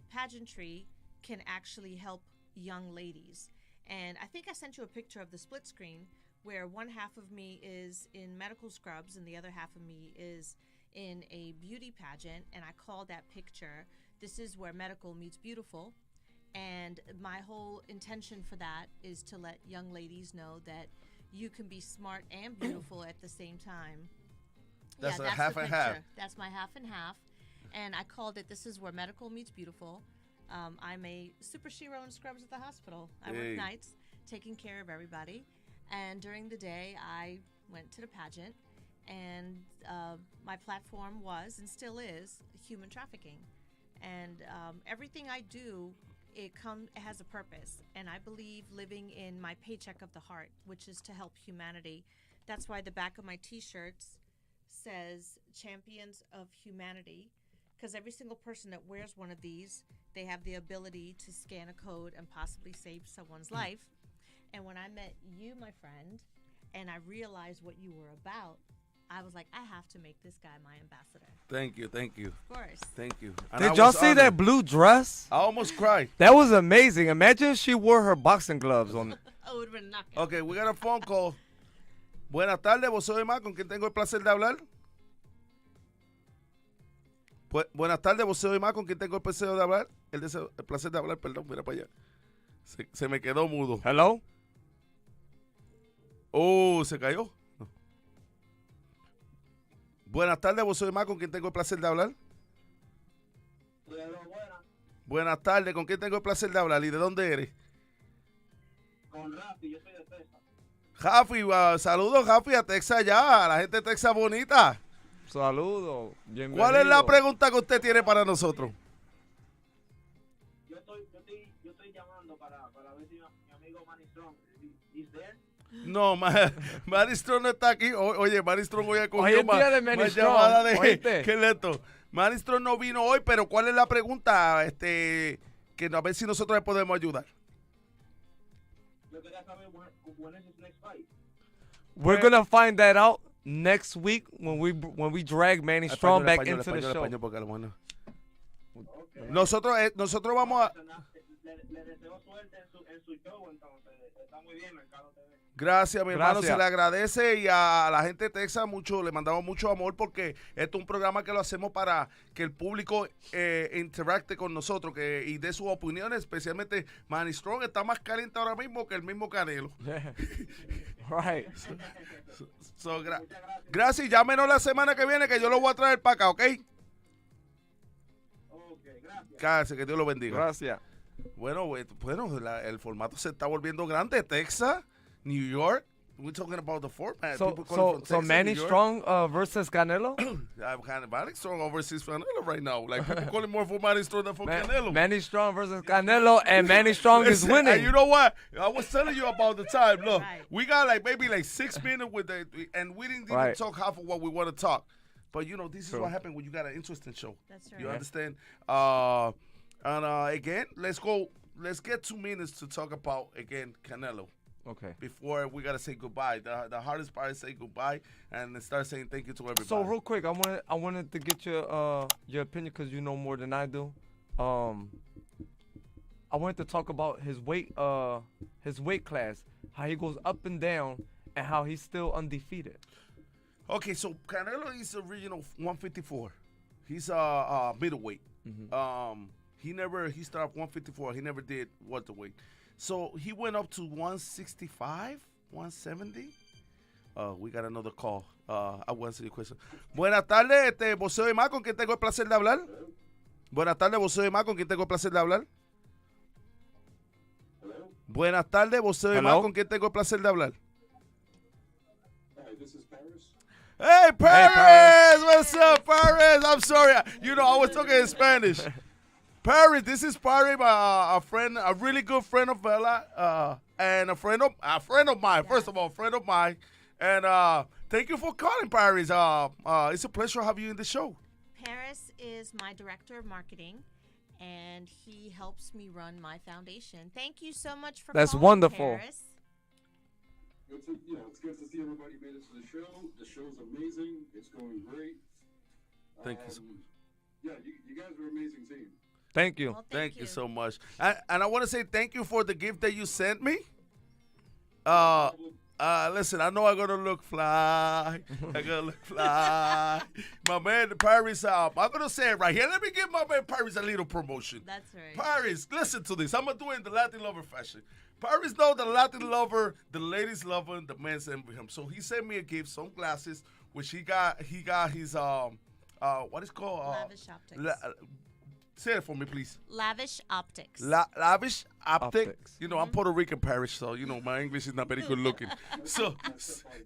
pageantry can actually help young ladies. And I think I sent you a picture of the split screen where one half of me is in medical scrubs and the other half of me is in a beauty pageant. And I call that picture, "This is where medical meets beautiful." And my whole intention for that is to let young ladies know that you can be smart and beautiful at the same time. That's a half and half. That's my half and half. And I called it, "This is where medical meets beautiful." I'm a super shero in scrubs at the hospital. I work nights, taking care of everybody. And during the day, I went to the pageant. And my platform was, and still is, human trafficking. And everything I do, it has a purpose, and I believe living in my paycheck of the heart, which is to help humanity. That's why the back of my T-shirts says "Champions of Humanity," because every single person that wears one of these, they have the ability to scan a code and possibly save someone's life. And when I met you, my friend, and I realized what you were about, I was like, I have to make this guy my ambassador. Thank you. Of course. Thank you. And Did y'all see that blue dress? I almost cried. That was amazing. Imagine if she wore her boxing gloves on. Oh, it would have been knockout. Okay, we got a phone call. Buenas tardes, vos soy más, ¿con quién tengo el placer de hablar? Buenas tardes, vos soy más, ¿con quién tengo el placer de hablar? El placer de hablar, perdón, mira para allá. Se me quedó mudo. Hello? Oh, se cayó. No. Buenas tardes, vos soy más, ¿con quién tengo el placer de hablar? Buenas tardes, ¿con quién tengo el placer de hablar? ¿Y de dónde eres? Con Rafi, yo soy de Texas. Jafi, saludos Jafi a Texas ya, a la gente de Texas bonita. Saludos, bienvenido. ¿Cuál es la pregunta que usted tiene para nosotros? Yo estoy llamando para ver si mi amigo Manny Strong is there. No, Manny Strong no está aquí. Oye, Manny Strong hoy ha Hoy cogido es día de Manny más Strong, llamada de... ¿oíste? ¿Qué es esto? Manny Strong no vino hoy, pero ¿cuál es la pregunta? Que a ver si nosotros le podemos ayudar. Yo quería saber when is his next fight. We're gonna find that out next week when we drag Manny Strong back into the show. Okay. Nosotros vamos a... Le deseo suerte en su show, entonces. Está muy bien, Mercado TV. Gracias, mi hermano, Gracias. se le agradece y a la gente de Texas le mandamos mucho amor porque esto es un programa que lo hacemos para que el público interacte con nosotros y dé sus opiniones, especialmente Manny Strong está más caliente ahora mismo que el mismo Canelo. Right. Gracias, llámenos la semana que viene que yo lo voy a traer para acá, ¿ok? Ok, gracias. Gracias, que Dios lo bendiga. Gracias. Bueno, el formato se está volviendo grande. Texas, New York, we're talking about the format. So, People calling from so Texas, Manny New York. Strong versus Canelo. I'm kind of Manny Strong overseas Canelo right now. Like people calling more for Manny Strong than for Canelo. Manny Strong versus Canelo, and Manny Strong is Listen, winning. and you know what? I was telling you about the time. Look, Right. we got maybe 6 minutes with the, and we didn't even Right. talk half of what we want to talk. But this is True. what happened when you got an interesting show. That's right. You Yeah. understand? Again, let's go. Let's get 2 minutes to talk about again Canelo. Okay. Before we gotta say goodbye. The hardest part is say goodbye and then start saying thank you to everybody. So real quick, I wanted to get your opinion because you know more than I do. I wanted to talk about his weight class, how he goes up and down, and how he's still undefeated. Okay, so Canelo is original 154. He's a middleweight. He started 154. He never did welterweight. So he went up to 165, 170. We got another call. I will answer your question. Buenas tardes, Voceo de Más, ¿con quién tengo el placer de hablar? Buenas tardes, Voceo de Más, ¿con quién tengo el placer de hablar? Buenas tardes, Voceo de Más, Hello? ¿con quién tengo el placer de hablar? Hi, this is Paris. Hey, Paris! What's up, Paris? I'm sorry. I was talking in Spanish. Paris, this is Paris, a friend, a really good friend of Bella, and a friend of mine. First of all, a friend of mine. And thank you for calling, Paris. It's a pleasure to have you in the show. Paris is my director of marketing, and he helps me run my foundation. Thank you so much for That's calling, wonderful. Paris. It's good to see everybody made it to the show. The show's amazing. It's going great. Thank you so Yeah, you guys are an amazing team. Thank you. Well, Thank you so much. And I want to say thank you for the gift that you sent me. Listen, I know I'm going to look fly. I'm going to look fly. My man, Paris, I'm going to say it right here. Let me give my man Paris a little promotion. That's right. Paris, listen to this. I'm going to do it in the Latin lover fashion. Paris know the Latin lover, the ladies love him, the men envy him. So he sent me a gift, some glasses, which he got his, what is it called? Lavish Optics. Say it for me, please. Lavish Optics. Lavish optic. Optics. I'm Puerto Rican, Paris, so my English is not very good looking. So, My stepfather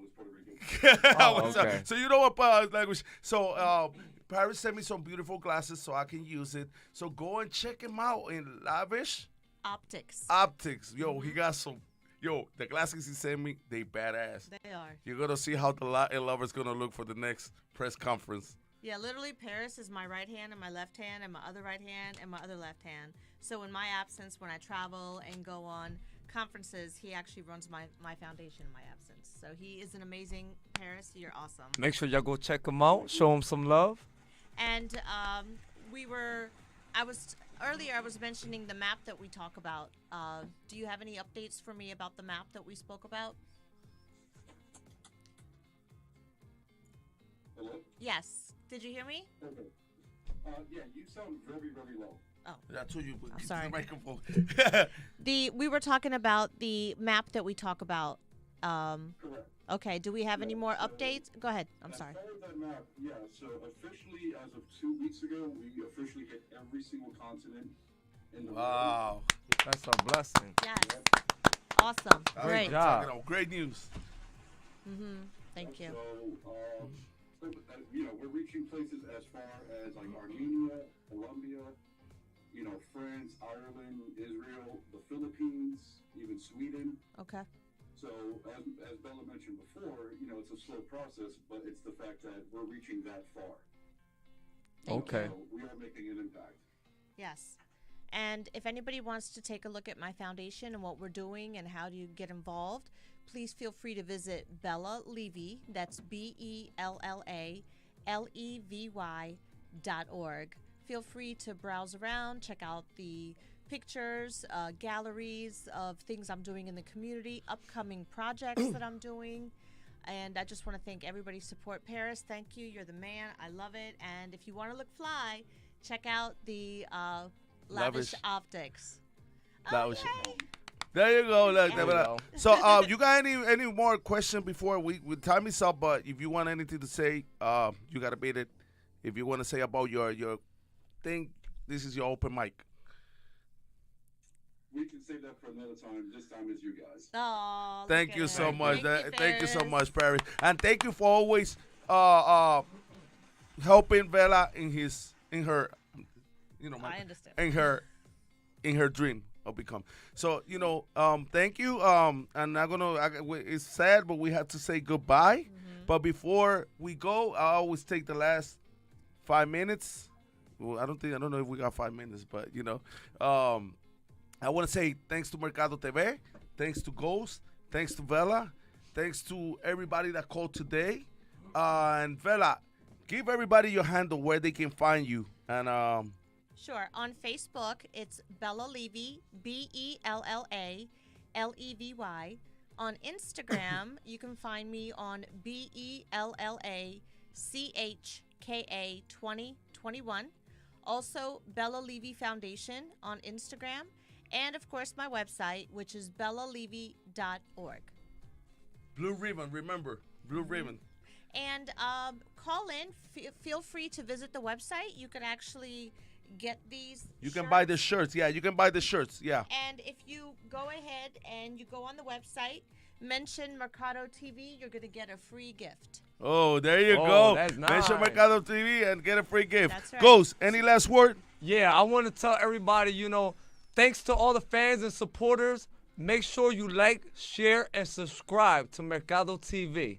was Puerto Rican. Okay. So you know what language? So Paris sent me some beautiful glasses so I can use it. So go and check him out in Lavish Optics. Optics. Yo, he got some. Yo, the glasses he sent me, they badass. They are. You're gonna see how the Latin lover's gonna look for the next press conference. Yeah, literally, Paris is my right hand and my left hand and my other right hand and my other left hand. So in my absence, when I travel and go on conferences, he actually runs my foundation in my absence. So he is an amazing Paris. You're awesome. Make sure y'all go check him out. Show him some love. And earlier I was mentioning the map that we talk about. Do you have any updates for me about the map that we spoke about? Hello? Yes. Did you hear me? Okay. Yeah, you sound very, very low. That's who you. I'm sorry. The microphone. We were talking about the map that we talk about. Correct. Okay. Do we have any more updates? Go ahead. I'm sorry. As far as that map, yeah, so officially, as of 2 weeks ago, we officially hit every single continent in the world. Wow. That's a blessing. Yes. Awesome. Great. job. Great news. Thank you. So, we're reaching places as far as like Armenia, Colombia, France, Ireland, Israel, the Philippines, even Sweden. Okay. So, as Bella mentioned before, it's a slow process, but it's the fact that we're reaching that far. Okay. So we are making an impact. Yes. And if anybody wants to take a look at my foundation and what we're doing and how do you get involved, please feel free to visit Bella Levy. That's BellaLevy.org. Feel free to browse around, check out the pictures, galleries of things I'm doing in the community, upcoming projects that I'm doing. And I just want to thank everybody's support. Paris, thank you. You're the man. I love it. And if you want to look fly, check out the Lavish Optics. Lavish. Okay. There you go. Look, There we go. So, you got any more question before we time is up? But if you want anything to say, you gotta beat it. If you want to say about your thing, this is your open mic. we can save that for another time. This time is you guys. Oh, Thank you so much. Thank you so Ferris. much, Paris. And thank you for always helping Bella in her I understand. in her dream of become. So, thank you. And it's sad, but we have to say goodbye. But before we go, I always take the last 5 minutes. Well, I don't know if we got 5 minutes, but I want to say thanks to Mercado TV, thanks to Ghost, thanks to Vela, thanks to everybody that called today. And Vela, give everybody your handle where they can find you. And Sure. On Facebook, it's Bella Levy, BellaLevy. On Instagram, you can find me on BellaChka2021. Also, Bella Levy Foundation on Instagram. And, of course, my website, which is bellalevy.org. Blue Ribbon, remember, Blue Ribbon. And call in. Feel free to visit the website. You can actually get these You can shirts. buy the shirts. Yeah, you can buy the shirts. Yeah. And if you go ahead and you go on the website, mention Mercado TV, you're going to get a free gift. Oh, there you Oh, go. that's Mention nice. Mercado TV and get a free gift. That's right. Ghost, any last word? Yeah, I want to tell everybody, thanks to all the fans and supporters, make sure you like, share, and subscribe to Mercado TV.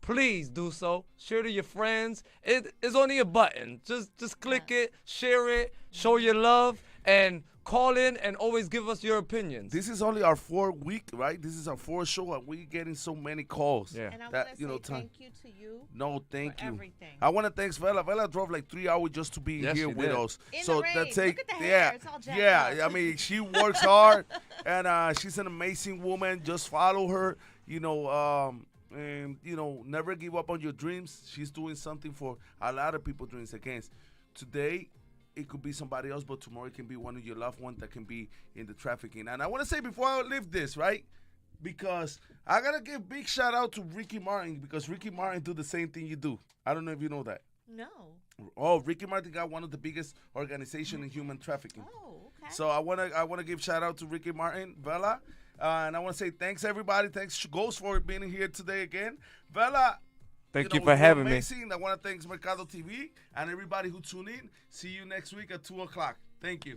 Please do so. Share to your friends. It is only a button. Just click it, share it, show your love, and call in and always give us your opinions. This is only our 4th week, right? This is our 4th show, and we're getting so many calls. Yeah. And I That, want to say thank you to you. No, thank for you. everything. I want to thank Vela. Vela drove like 3 hours just to be Yes, here she with did. us. In So the rain. that's Look at the hair. It's all jacked up. I mean, she works hard, and she's an amazing woman. Just follow her, and never give up on your dreams. She's doing something for a lot of people dreams against. Today, it could be somebody else, but tomorrow it can be one of your loved ones that can be in the trafficking. And I want to say before I leave this, right? Because I got to give big shout out to Ricky Martin, because Ricky Martin do the same thing you do. I don't know if you know that. No. Oh, Ricky Martin got one of the biggest organizations in human trafficking. Oh, okay. So I wanna give shout out to Ricky Martin, Vela, and I want to say thanks everybody. Thanks Ghost for being here today again, Vela. Thank you know, for you're having me. amazing. I want to thank Mercado TV and everybody who tuned in. See you next week at 2:00. Thank you.